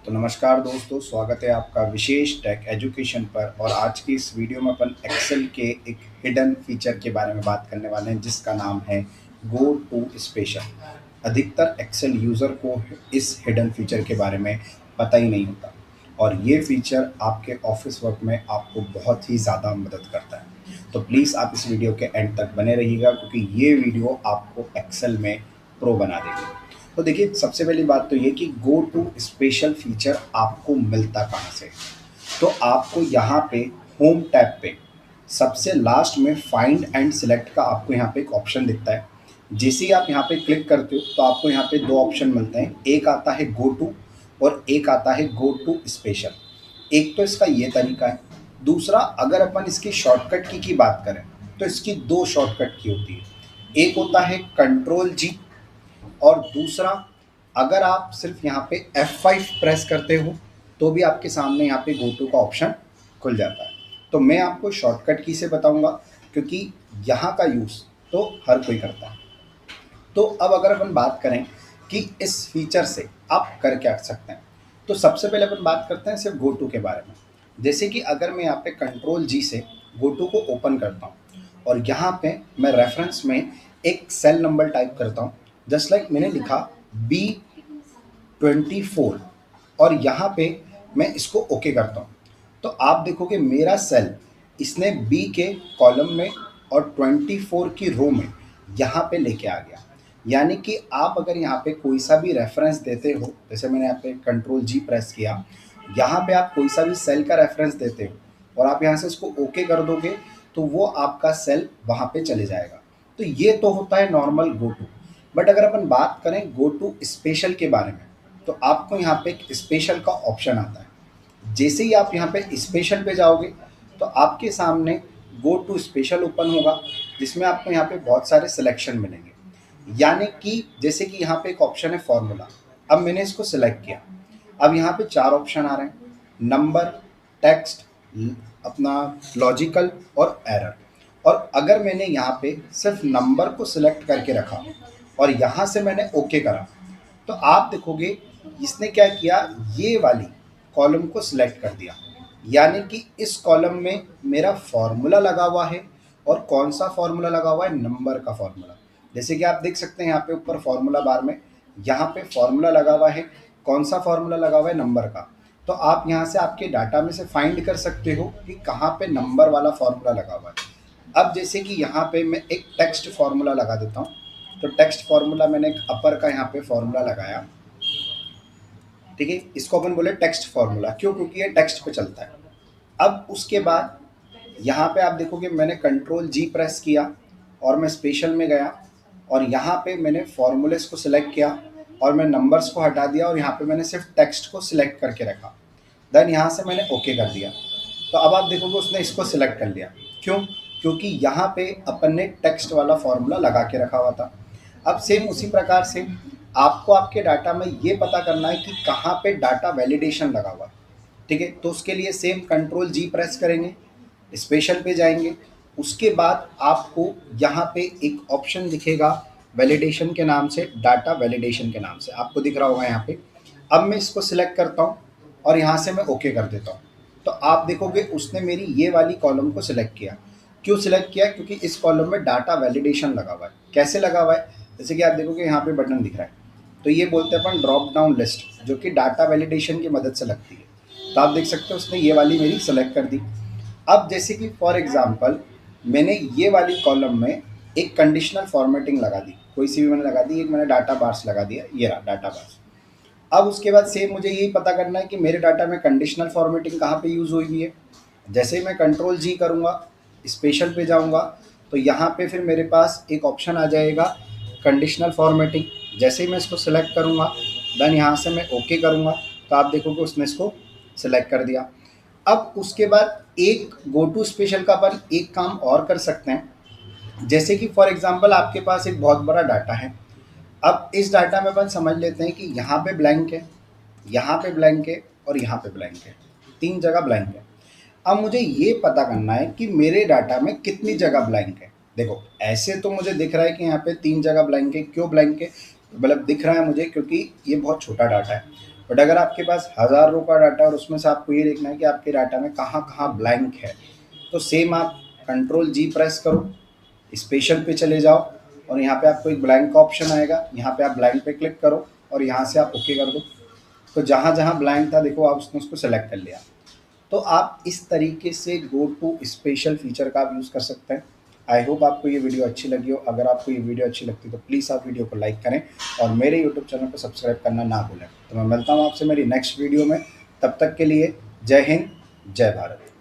तो नमस्कार दोस्तों, स्वागत है आपका विशेष टेक एजुकेशन पर। और आज की इस वीडियो में अपन एक्सेल के एक हिडन फीचर के बारे में बात करने वाले हैं जिसका नाम है गो टू स्पेशल। अधिकतर एक्सेल यूज़र को इस हिडन फीचर के बारे में पता ही नहीं होता और ये फीचर आपके ऑफिस वर्क में आपको बहुत ही ज़्यादा मदद करता है। तो प्लीज़ आप इस वीडियो के एंड तक बने रहिएगा क्योंकि ये वीडियो आपको एक्सेल में प्रो बना देगी। तो देखिए, सबसे पहली बात तो ये कि गो टू स्पेशल फीचर आपको मिलता कहाँ से। तो आपको यहाँ पे होम टैब पे सबसे लास्ट में फाइंड एंड सिलेक्ट का आपको यहाँ पे एक ऑप्शन दिखता है। जैसे ही आप यहाँ पे क्लिक करते हो तो आपको यहाँ पे दो ऑप्शन मिलते हैं, एक आता है गो टू और एक आता है गो टू स्पेशल। एक तो इसका ये तरीका है, दूसरा अगर अपन इसकी शॉर्टकट की बात करें तो इसकी दो शॉर्टकट की होती है। एक होता है कंट्रोल जी और दूसरा अगर आप सिर्फ यहाँ पे F5 प्रेस करते हो तो भी आपके सामने यहाँ पे गो टू का ऑप्शन खुल जाता है। तो मैं आपको शॉर्टकट की से बताऊंगा क्योंकि यहाँ का यूज़ तो हर कोई करता है। तो अब अगर अपन बात करें कि इस फीचर से आप कर क्या सकते हैं, तो सबसे पहले अपन बात करते हैं सिर्फ गो टू के बारे में। जैसे कि अगर मैं यहाँ पे कंट्रोल जी से गो टू को ओपन करता हूँ और यहाँ पे मैं रेफरेंस में एक सेल नंबर टाइप करता हूँ, जस्ट लाइक मैंने लिखा B24 और यहाँ पे मैं इसको ओके करता हूँ तो आप देखोगे मेरा सेल इसने बी के कॉलम में और 24 की रो में यहाँ पे लेके आ गया। यानी कि आप अगर यहाँ पे कोई सा भी रेफरेंस देते हो, जैसे मैंने यहाँ पे कंट्रोल जी प्रेस किया, यहाँ पे आप कोई सा भी सेल का रेफरेंस देते हो और आप यहाँ से इसको ओके कर दोगे तो वो आपका सेल वहाँ पे चले जाएगा। तो ये तो होता है नॉर्मल गो टू। बट अगर अपन बात करें गो टू स्पेशल के बारे में तो आपको यहाँ पे एक स्पेशल का ऑप्शन आता है। जैसे ही आप यहाँ पे स्पेशल पे जाओगे तो आपके सामने गो टू स्पेशल ओपन होगा जिसमें आपको यहाँ पे बहुत सारे सिलेक्शन मिलेंगे। यानी कि जैसे कि यहाँ पे एक ऑप्शन है फॉर्मूला, अब मैंने इसको सिलेक्ट किया, अब यहाँ पे चार ऑप्शन आ रहे हैं, नंबर, टेक्स्ट, अपना लॉजिकल और एरर। और अगर मैंने यहाँ पे सिर्फ नंबर को सिलेक्ट करके रखा और यहाँ से मैंने ओके करा तो आप देखोगे इसने क्या किया, ये वाली कॉलम को सिलेक्ट कर दिया। यानी कि इस कॉलम में मेरा फॉर्मूला लगा हुआ है और कौन सा फॉर्मूला लगा हुआ है, नंबर का फॉर्मूला। जैसे कि आप देख सकते हैं यहाँ पे ऊपर फॉर्मूला बार में यहाँ पे फॉर्मूला लगा हुआ है, कौन सा फॉर्मूला लगा हुआ है, नंबर का। तो आप यहाँ से आपके डाटा में से फाइंड कर सकते हो कि कहाँ पे नंबर वाला फॉर्मूला लगा हुआ है। अब जैसे कि यहाँ पे मैं एक टेक्स्ट फार्मूला लगा देता हूँ, तो टेक्स्ट फार्मूला मैंने एक अपर का यहाँ पे फार्मूला लगाया, ठीक है। इसको अपन बोले टेक्स्ट फार्मूला, क्यों? क्योंकि ये टेक्स्ट पे चलता है। अब उसके बाद यहाँ पे आप देखोगे मैंने कंट्रोल जी प्रेस किया और मैं स्पेशल में गया और यहाँ पे मैंने फॉर्मूलेस को सिलेक्ट किया और मैं नंबर्स को हटा दिया और यहाँ पे मैंने सिर्फ टेक्स्ट को सिलेक्ट करके रखा। देन यहाँ से मैंने ओके कर दिया। तो अब आप देखोगे उसने इसको सिलेक्ट कर लिया। क्यों? क्योंकि यहाँ पे अपन ने टेक्स्ट वाला फॉर्मूला लगा के रखा हुआ था। अब सेम उसी प्रकार से आपको आपके डाटा में ये पता करना है कि कहाँ पे डाटा वैलिडेशन लगा हुआ है, ठीक है। तो उसके लिए सेम कंट्रोल जी प्रेस करेंगे, स्पेशल पे जाएंगे, उसके बाद आपको यहाँ पे एक ऑप्शन दिखेगा वैलिडेशन के नाम से, डाटा वैलिडेशन के नाम से आपको दिख रहा होगा यहाँ पे। अब मैं इसको सिलेक्ट करता हूँ और यहाँ से मैं ओके कर देता हूँ। तो आप देखोगे उसने मेरी ये वाली कॉलम को सिलेक्ट किया। क्यों सिलेक्ट किया? क्योंकि इस कॉलम में डाटा वैलिडेशन लगा हुआ है। कैसे लगा हुआ है? जैसे कि आप देखोगे यहाँ पे बटन दिख रहा है, तो ये बोलते हैं अपन ड्रॉप डाउन लिस्ट, जो कि डाटा वैलिडेशन की मदद से लगती है। तो आप देख सकते हो उसने ये वाली मेरी सेलेक्ट कर दी। अब जैसे कि फॉर एग्जांपल मैंने ये वाली कॉलम में एक कंडीशनल फॉर्मेटिंग लगा दी, कोई सी भी मैंने लगा दी, एक मैंने डाटा बार्स लगा दिया, ये रहा डाटा बार्स। अब उसके बाद सेम मुझे यही पता करना है कि मेरे डाटा में कंडीशनल फॉर्मेटिंग कहाँ पे यूज़ हुई है। जैसे ही मैं कंट्रोल जी करूँगा, स्पेशल पे जाऊँगा, तो यहाँ पे फिर मेरे पास एक ऑप्शन आ जाएगा कंडीशनल फॉर्मेटिंग। जैसे ही मैं इसको सिलेक्ट करूँगा, देन यहाँ से मैं ओके करूँगा, तो आप देखोगे उसने इसको सिलेक्ट कर दिया। अब उसके बाद एक गो टू स्पेशल का अपन एक काम और कर सकते हैं। जैसे कि फॉर एग्जांपल आपके पास एक बहुत बड़ा डाटा है। अब इस डाटा में अपन समझ लेते हैं कि यहाँ पे ब्लैंक है, यहाँ पे ब्लैंक है और यहाँ पे ब्लैंक है, तीन जगह ब्लैंक है। अब मुझे ये पता करना है कि मेरे डाटा में कितनी जगह ब्लैंक है। देखो ऐसे तो मुझे दिख रहा है कि यहाँ पे तीन जगह ब्लैंक है। क्यों ब्लैंक है? मतलब दिख रहा है मुझे क्योंकि ये बहुत छोटा डाटा है। बट अगर आपके पास 1000 रो का डाटा और उसमें से आपको ये देखना है कि आपके डाटा में कहाँ कहाँ ब्लैंक है, तो सेम आप कंट्रोल जी प्रेस करो, स्पेशल पे चले जाओ और यहाँ पे आपको एक ब्लैंक का ऑप्शन आएगा, यहाँ पे आप ब्लैंक पे क्लिक करो और यहाँ से आप ओके कर दो। तो जहाँ जहाँ ब्लैंक था देखो आप उसने उसको सेलेक्ट कर लिया। तो आप इस तरीके से गो टू स्पेशल फीचर का आप यूज़ कर सकते हैं। आई होप आपको ये वीडियो अच्छी लगी हो। अगर आपको ये वीडियो अच्छी लगती है तो प्लीज़ आप वीडियो को लाइक करें और मेरे यूट्यूब चैनल को सब्सक्राइब करना ना भूलें। तो मैं मिलता हूँ आपसे मेरी नेक्स्ट वीडियो में, तब तक के लिए जय हिंद, जय भारत।